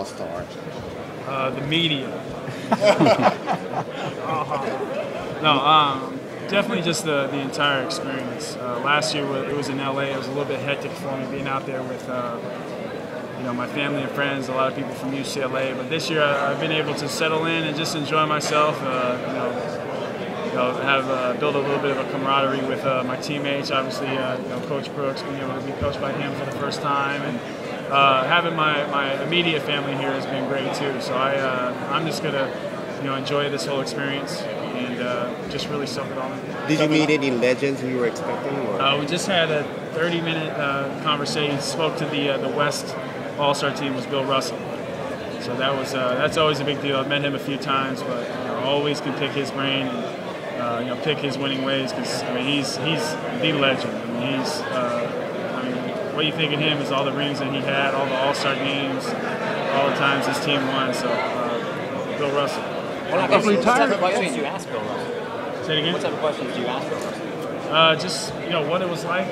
All-Star? The media. No, definitely just the entire experience. Last year it was in LA. It was a little bit hectic for me being out there with my family and friends, a lot of people from UCLA. But this year I've been able to settle in and just enjoy myself. Have built a little bit of a camaraderie with my teammates. Obviously, Coach Brooks, being able to be coached by him for the first time, and having my immediate family here has been great too. So I'm just gonna enjoy this whole experience and just really soak it all in. Did you meet any legends you were expecting? We just had a 30-minute conversation. Spoke to the West All-Star team was Bill Russell. So that's always a big deal. I've met him a few times, but always can pick his brain and pick his winning ways because he's the legend. What you think of him is all the rings that he had, all the All-Star games, all the times his team won. So Bill Russell. What type of questions did you ask Bill Russell? Say it again. What type of questions did you ask Bill Russell? Just what it was like.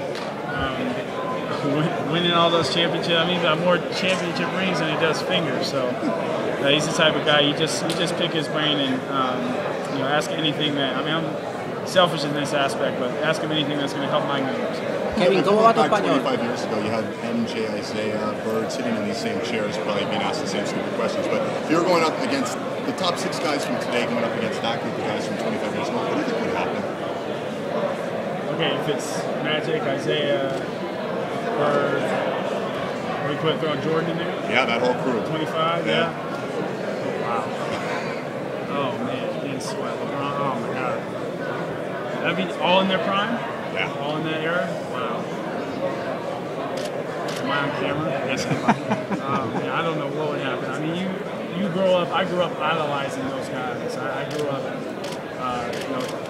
Winning all those championships. He's got more championship rings than he does fingers. So he's the type of guy you just pick his brain and ask anything that. I'm selfish in this aspect, but ask him anything that's going to help my games. Kevin, ¿cómo va tu español? 25 years ago, you had MJ, Isaiah, Bird sitting in these same chairs, probably being asked the same stupid questions. But if you were going up against the top 6 guys from today, going up against that group of guys from 25 years ago, what do you think would happen? Okay, if it's Magic, Isaiah, Bird, are we throwing Jordan in there? Yeah, that whole crew. 25, yeah. Wow. Oh man, getting sweat. LeBron, oh my God. That'd be all in their prime? Yeah. All in that era? Wow. Am I on camera? Yes, I'm on. I don't know what would happen. You grow up, I grew up idolizing those guys. I grew up,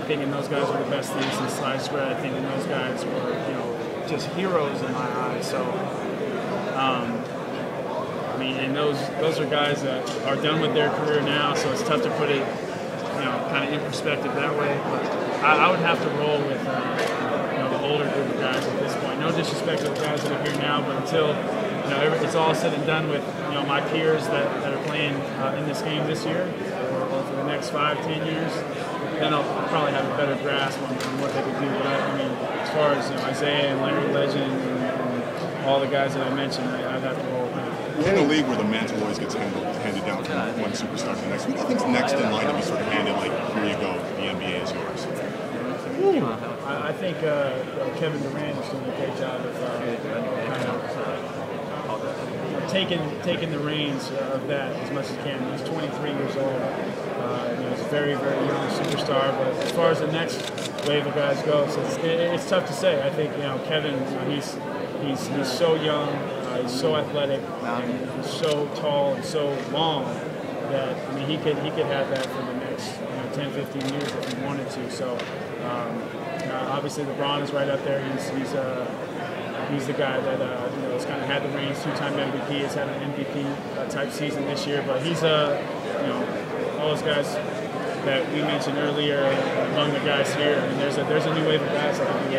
thinking those guys were the best things in sliced bread, thinking those guys were, just heroes in my eyes. So, and those are guys that are done with their career now, so it's tough to put it, kind of in perspective that way. But I would have to roll with, the older group of guys at this point. No disrespect to the guys that are here now, but until, it's all said and done with, my peers that are playing in this game this year or for the next 5-10 years, then I'll probably have a better grasp on what they could do. But as far as Isaiah and Larry Legend and all the guys that I mentioned, I'd have to roll with them. We're in a league where the mantle always gets handed down from one superstar to the next. Who do you think's next in line to be sort of handed, like, here you go, the NBA is yours? I think Kevin Durant is doing a great job of taking the reins of that as much as he can. He's 23 years old. He's a very, very young superstar. But as far as the next wave of guys goes, it's tough to say. I think Kevin, he's so young, he's so athletic, and he's so tall and so long that he could have that for the next 10, 15 years if he wanted to. So obviously LeBron is right up there. He's the guy that has kind of had the reins, 2-time MVP, has had an MVP type season this year. But he's all those guys that we mentioned earlier among the guys here. There's a new wave of guys that can be